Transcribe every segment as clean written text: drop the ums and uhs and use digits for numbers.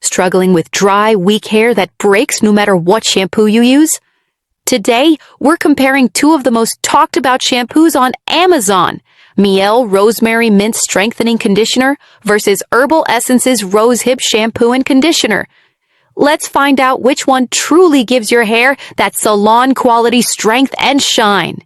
struggling with dry, weak hair that breaks no matter what shampoo you use? Today, we're comparing two of the most talked about shampoos on Amazon, Mielle Rosemary Mint Strengthening Conditioner versus Herbal Essence's Rose Hip Shampoo and Conditioner. Let's find out which one truly gives your hair that salon-quality strength and shine.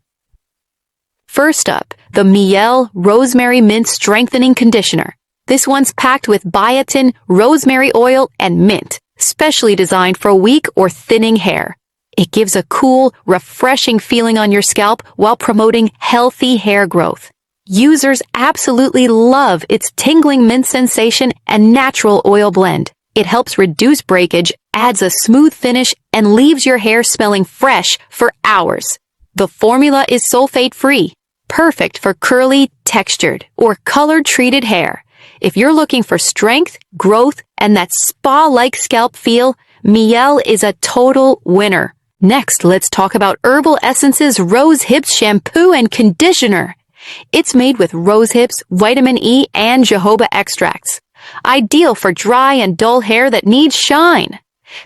First up, the Mielle Rosemary Mint Strengthening Conditioner. This one's packed with biotin, rosemary oil, and mint, specially designed for weak or thinning hair. It gives a cool, refreshing feeling on your scalp while promoting healthy hair growth. Users absolutely love its tingling mint sensation and natural oil blend. It helps reduce breakage, adds a smooth finish, and leaves your hair smelling fresh for hours. The formula is sulfate-free, perfect for curly, textured, or color-treated hair. If you're looking for strength, growth, and that spa-like scalp feel, Mielle is a total winner. Next, let's talk about Herbal Essence's Rose Hips Shampoo and Conditioner. It's made with rose hips, vitamin E, and jojoba extracts. Ideal for dry and dull hair that needs shine.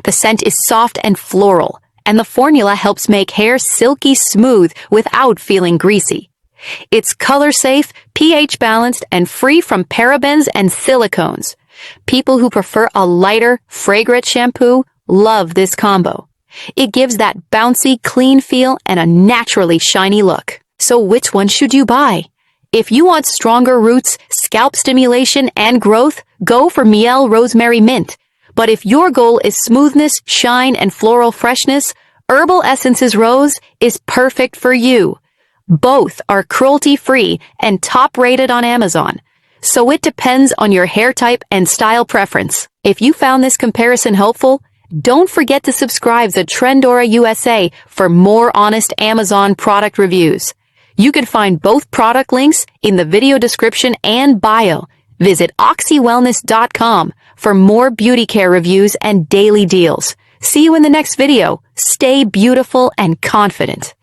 The scent is soft and floral, and the formula helps make hair silky smooth without feeling greasy. It's color-safe, pH-balanced, and free from parabens and silicones. People who prefer a lighter, fragrant shampoo love this combo. It gives that bouncy, clean feel and a naturally shiny look. So which one should you buy? If you want stronger roots, scalp stimulation, and growth, go for Mielle Rosemary Mint. But if your goal is smoothness, shine, and floral freshness, Herbal Essence's Rose is perfect for you. Both are cruelty-free and top-rated on Amazon. So it depends on your hair type and style preference. If you found this comparison helpful, don't forget to subscribe to TrendAuraUSA for more honest Amazon product reviews. You can find both product links in the video description and bio. Visit oxywellness.com for more beauty care reviews and daily deals. See you in the next video. Stay beautiful and confident.